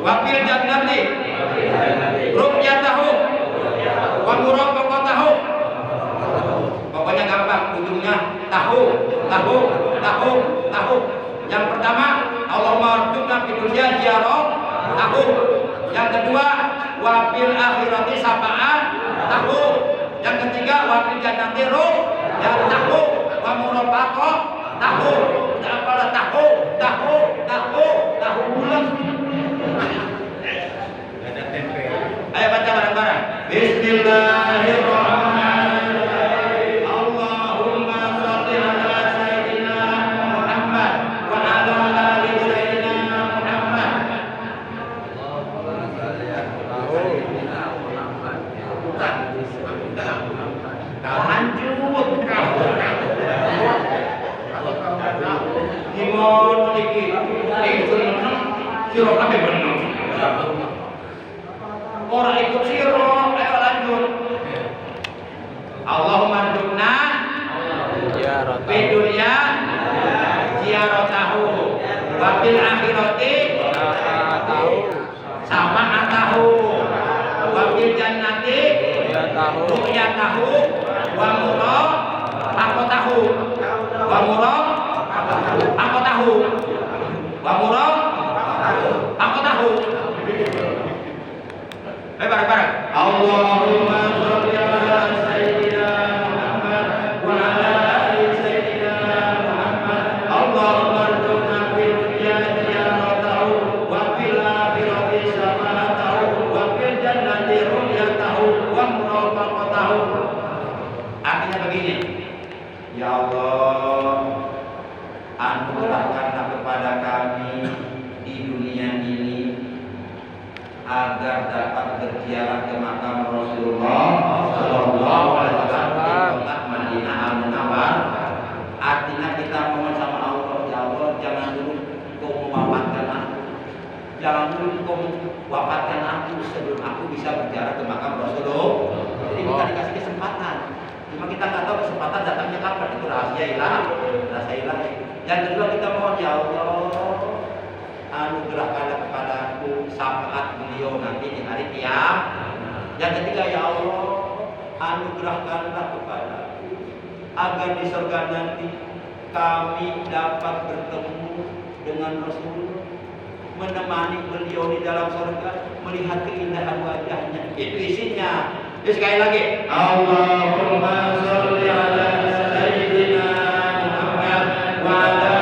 Wafil jannati ru'yatahu wa muraqabatahu. Pokoknya gampang, ujungnya tahu. Yang pertama, Allahumma arzuqna fid dunya ziyarah tahu. Yang kedua, wa fil akhirati syafa'ah tahu. Yang ketiga, wa fil jannati ru'yatahu tahu wa muraqabatahu tahu. Apalah tahu bulan. Ada tempe. Ayo baca bareng-bareng. Bismillahirrahmanirrahim. Allahumma shalli ala sayyidina Muhammad wa ala ali sayyidina Muhammad. Allahumma shalli ala sayyidina Muhammad. Gimana iki? Itu siro kabeh bener. Ora ikut siro, ayo lanjut. Allahumma arzuqna fid dunya ziyaratahu wa fil akhirati syafa'atahu wa fil jannati ru'yatahu wa muraqabatahu wa muraqabatahu. Ayo bareng-bareng. Allahumma shalli ala sayyidina Muhammad wa ala ali sayyidina Muhammad. Allahumma arzuqna fid dunya ziyaratahu wa fil akhirati syafa'atahu wa fil jannati ru'yatahu wa muraqabatahu. Artinya begini. Ya Allah, anugerahkanlah kepada kami di dunia ini agar dapat berziarah ke makam Rasulullah Sallallahu Alaihi Wasallam di kota Madinah Al Munawwar. Artinya kita mohon sama Allah, ya Allah, jangan dulu kau mewafatkan aku, jangan dulu kau wafatkan aku sebelum aku bisa berziarah ke makam Rasulullah. Jadi kita dikasih kesempatan, cuma kita nggak tahu kesempatan datangnya kapan, itu rahasia ilahi. Yang kedua kita mohon, ya Allah, anugerahkanlah kepadaku syafaat beliau nanti di hari kiamat. Yang ketiga, ya Allah, anugerahkanlah kepadaku agar di surga nanti kami dapat bertemu dengan Rasulullah, menemani beliau di dalam surga, melihat keindahan wajahnya. Itu isinya. Jadi sekali lagi, Allahumma sholli ala sayyidina Muhammad wa ala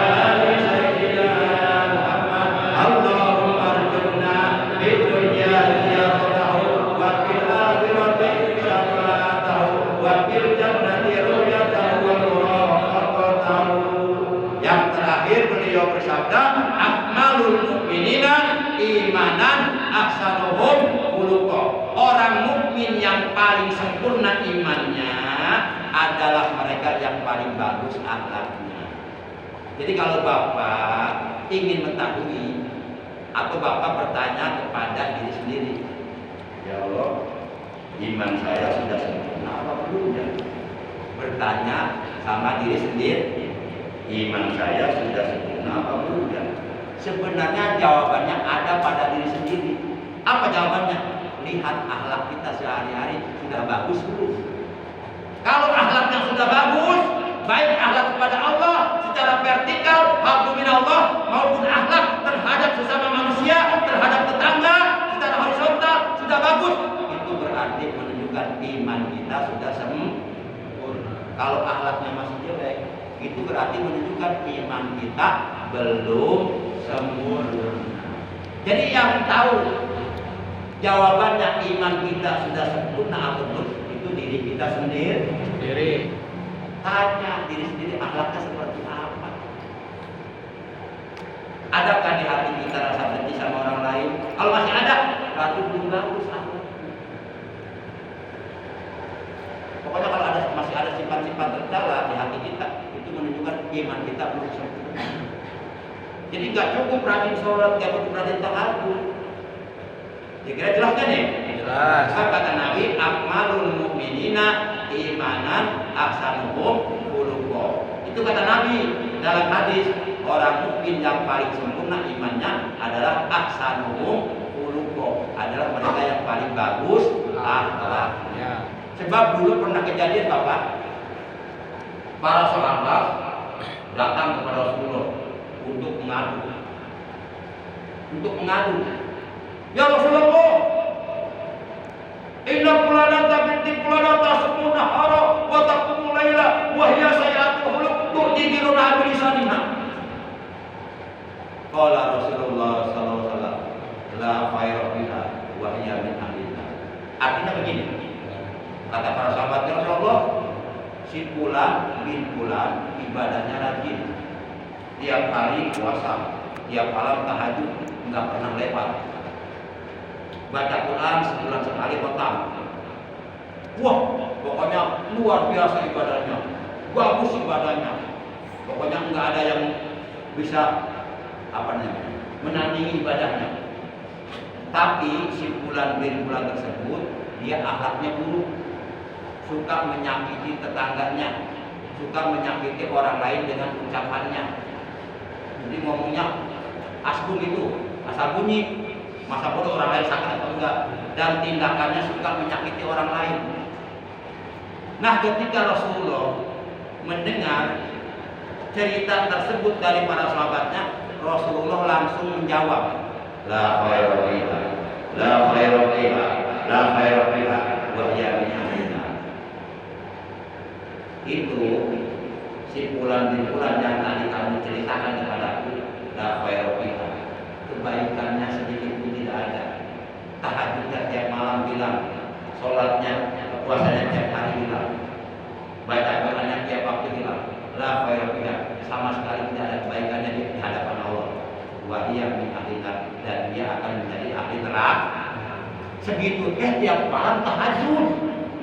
bersabda, akmalul mu'minina imanan ahsanuhum khuluqa. Orang mukmin yang paling sempurna imannya adalah mereka yang paling bagus akhlaknya. Jadi kalau Bapak ingin mengetahui atau Bapak bertanya kepada diri sendiri, ya Allah, iman saya sudah sempurna apa belum ya? Bertanya sama diri sendiri, iman saya sudah sempurna apa belum ya? Sebenarnya jawabannya ada pada diri sendiri. Apa jawabannya? Lihat akhlak kita sehari-hari sudah bagus belum? Kalau akhlaknya sudah bagus, baik akhlak kepada Allah secara vertikal, hablu minallah, maupun akhlak terhadap sesama manusia, terhadap tetangga secara horizontal sudah bagus, itu berarti menunjukkan iman kita sudah sempurna. Kalau akhlaknya masih jelek, itu berarti menunjukkan iman kita belum sempurna. Jadi yang tahu jawabannya iman kita sudah sempurna atau belum, itu diri kita sendiri. Tanya diri sendiri, akhlaknya seperti apa? Adakah di hati kita rasa benci sama orang lain? Kalau masih ada, berarti belum bagus akhlaknya. Pokoknya kalau masih ada sifat-sifat tercela di hati kita, itu menunjukkan iman kita belum sempurna. Jadi nggak cukup rajin sholat, nggak cukup rajin tahajud. Kira-kira jelas kan ya? Jelas. Kata Nabi, akmalul mu'minina imanan ahsanuhum khuluqa. Itu kata Nabi dalam hadis, orang mukmin yang paling sempurna imannya adalah ahsanuhum adalah mereka yang paling bagus akhlaknya. Sebab dulu pernah kejadian Bapak, para sahabat datang kepada Rasulullah untuk mengadu. Ya Rasulullah, inna fulanata binti fulanata tasumuna hara wa taqumu laila wa hiya sayyatu khuluq tu'tidiruna bi lisanina. Qala Rasulullah sallallahu alaihi wasallam, la khayra fiha wa hiya min ahlina. Artinya begini, kata para sahabat, ya Rasulullah, si fulan bin fulan ibadahnya rajin, tiap hari puasa, tiap malam tahajud, enggak pernah lewat. Baca Quran sebulan sekali khatam. Wah, pokoknya luar biasa ibadahnya, bagus ibadahnya. Pokoknya enggak ada yang bisa menandingi ibadahnya. Tapi si fulan bin fulan tersebut dia akhlaknya buruk, suka menyakiti tetangganya, suka menyakiti orang lain dengan ucapannya. Jadi ngomongnya asbun itu, asal bunyi, masa bodoh orang lain sakit atau enggak, dan tindakannya suka menyakiti orang lain. Nah, ketika Rasulullah mendengar cerita tersebut dari para sahabatnya, Rasulullah langsung menjawab, la khayra fiha, la khayra fiha, la khayra fiha wa hiya min ahlina. Itu si fulan bin fulan yang tadi kamu ceritakan kepadaku, la khayra fiha, kebaikannya sedikit pun tidak ada. Tahajudnya tiap malam bilang, sholatnya, puasanya tiap hari bilang, baca Qurannya tiap waktu bilang, la khayra fiha, sama sekali tidak ada kebaikannya di hadapan Allah. Wa hiya min ahlina, dan dia akan menjadi ahli neraka. Segitu tiap malam tahajud,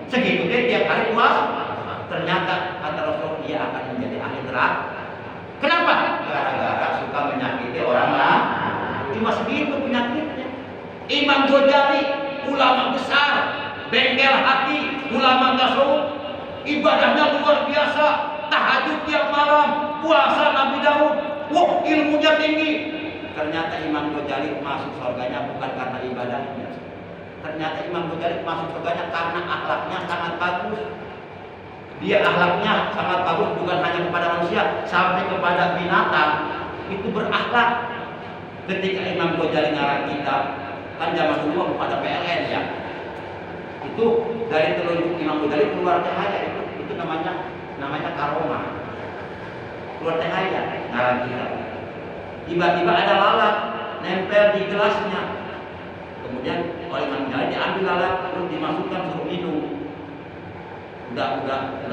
segitu tiap hari puasa. Ternyata kata Rasul, dia akan menjadi ahli neraka. Kenapa? Gara-gara suka menyakiti orang lain. Cuma segitu penyakitnya. Imam Ghazali, ulama besar, bengkel hati, ulama tasawuf, ibadahnya luar biasa, tahajud tiap malam, puasa Nabi Daud, wah ilmunya tinggi. Ternyata Imam Ghazali masuk surganya bukan karena ibadahnya. Ternyata Imam Ghazali masuk surganya karena akhlaknya sangat bagus. Dia akhlaknya sangat bagus, bukan hanya kepada manusia, sampai kepada binatang itu berakhlak. Ketika Imam Ghazali ngarang kitab, kan zaman dulu pada PLN ya, itu dari telunjuk Imam Ghazali keluar cahaya, itu namanya karomah, keluar cahaya ngarang kitab. Tiba-tiba ada lalat nempel di gelasnya, kemudian oleh Imam Ghazali diambil lalat terus dimasukkan suruh minum. Udah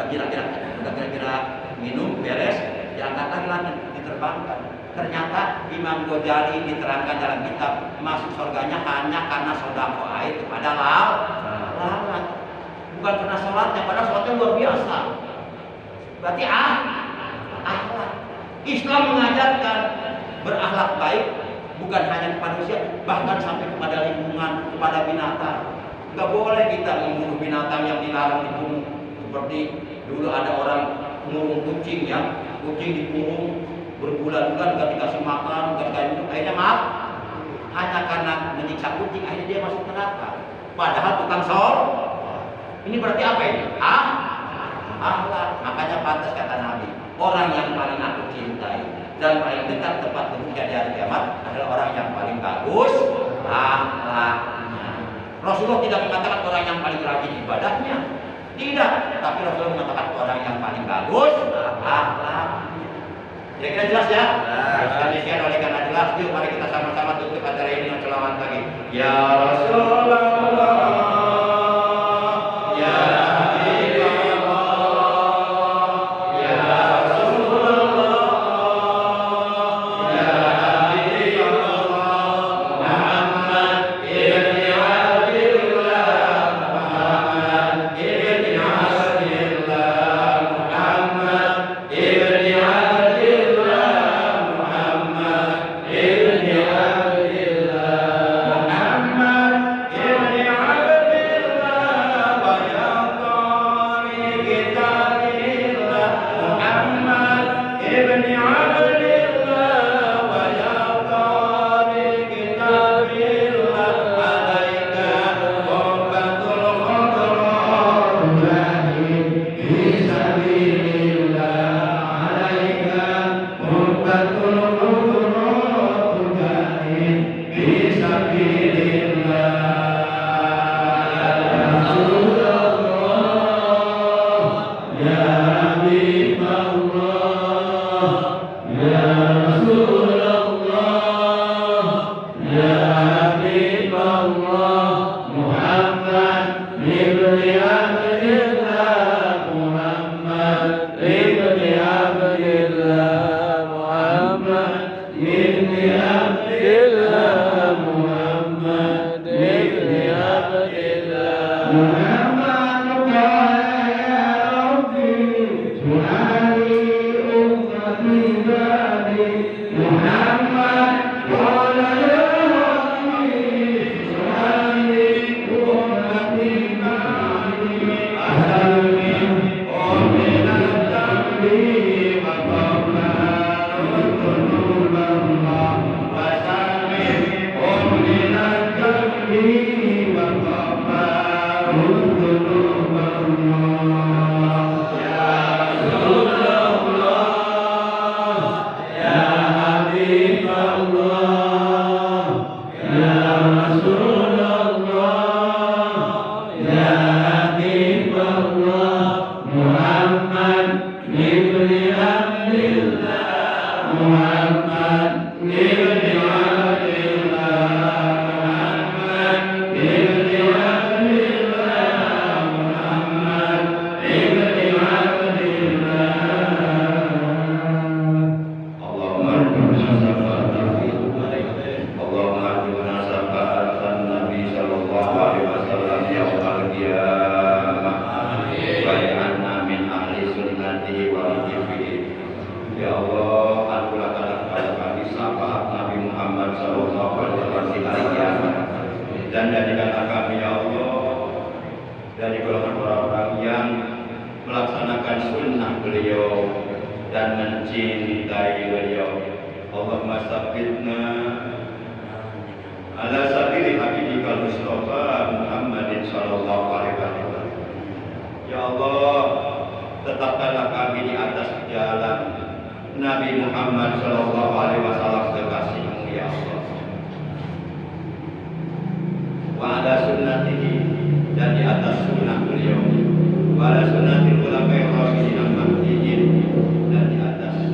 kira-kira minum beres, diangkat lagi lalat, diterbangkan. Ternyata Imam Ghazali diterangkan dalam kitab masuk surganya hanya karena sedekah air kepada lalat, bukan karena sholatnya. Padahal sholatnya luar biasa. Berarti akhlak. Islam mengajarkan berakhlak baik bukan hanya kepada manusia, bahkan sampai kepada lingkungan, kepada binatang. Enggak boleh kita membunuh binatang yang dilarang dibunuh. Seperti dulu ada orang mengurung kucing ya, kucing dikurung berbulan-bulan gak dikasih makan, gak dikasih minum, akhirnya maaf, hanya karena menyiksa kucing akhirnya dia masuk neraka. Padahal bukan ini berarti apa ini? Akhlak. Makanya pantas kata Nabi, orang yang paling aku cintai dan paling dekat tempat duduknya di hari kiamat adalah orang yang paling bagus akhlaknya. Rasulullah tidak mengatakan orang yang paling rajin ibadahnya, tidak, tapi Rasulullah mengatakan orang yang paling bagus akhlaknya. Kira-kira jelas ya? Demikian oleh karena jelas, yuk mari kita sama-sama tutup acara ini dengan selawat lagi. Ya Rasulullah. Dan jadikanlah kami ya Allah dari golongan orang-orang yang melaksanakan sunnah beliau dan mencintai beliau. Allahumma sabbitna ala sabili habibikal Mustafa Muhammadin sallallahu alaihi wasallam. Ya Allah, tetapkanlah kami di atas jalan Nabi Muhammad sallallahu alaihi wasallam kekasih-Mu ya Allah. Wa ala sunnatihi, dan di atas sunnah beliau, wa ala sunnatil khulafa'ir rasyidin al-mahdiyyin, dan di atas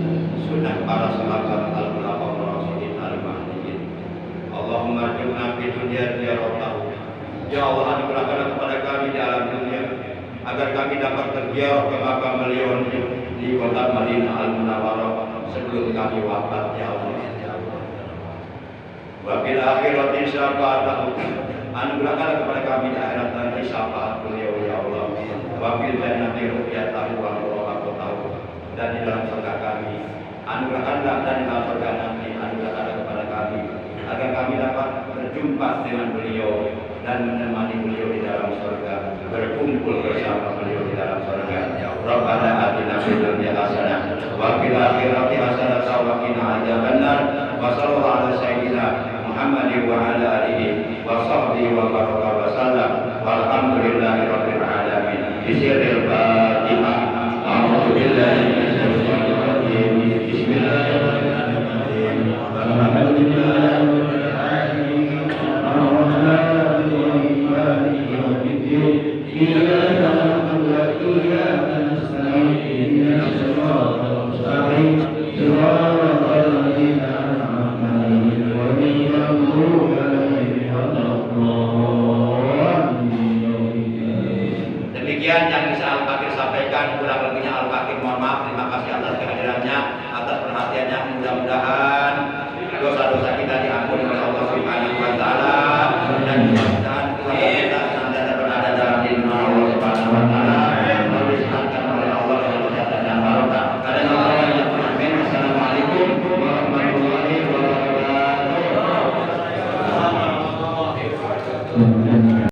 sunnah para sahabat al-khulafa'ir rasyidin al-mahdiyyin. Allahumma arjuna fid dunya ziyaratahu. Ya Allah, anugerahkanlah kepada kami di alam dunia agar kami dapat berziarah ke makam beliau di kota Madinah Al-Munawwarah sebelum kami wafat ya Allah. Wa fil akhirati syafa'atahu, anugerahkanlah kepada kami di akhirat nanti syafaat beliau ya Allah. Wa fil jannati ru'yatahu wa muraqabatahu, dan di dalam surga kami anugerahkanlah, dan di dalam surga nanti anugerahkanlah kepada kami agar kami dapat berjumpa dengan beliau dan menemani beliau di dalam surga, berkumpul bersama beliau di dalam surga. Rabbana atina fid dunya hasanah wa fil akhirati hasanah wa qina adzabannar. Wa sallallahu ala sayyidina Muhammadin wa ala alihi wa sahbihi wa baraka wa sallam. Walhamdulillahi rabbil alamin. Bismillahil Fatihah. A'udzu billahi minasyaitonir rajim. Bismillahirrahmanirrahim. Alhamdulillahi rabbil alamin. Ar-Rahmanir-Rahim. Maliki yaumiddin. Iyyaka na'budu wa iyyaka nasta'in. Ihdinas siratal mustaqim. Siratal ladzina an'amta 'alaihim ghairil maghdubi 'alaihim waladdallin. Demikian yang bisa Al-Fakir sampaikan, kurang lebihnya Al-Fakir mohon maaf. Terima kasih atas kehadirannya, atas perhatiannya. Mudah-mudahan dosa-dosa kita diampuni oleh Allah Subhanahu wa taala, dan mudah-mudahan keluarga kita senantiasa berada dalam lindungan Allah Subhanahu wa taala, diriskankan oleh Allah dengan kesehatan dan barokah. Karena Allah yang amin. Wassalamualaikum warahmatullahi wabarakatuh.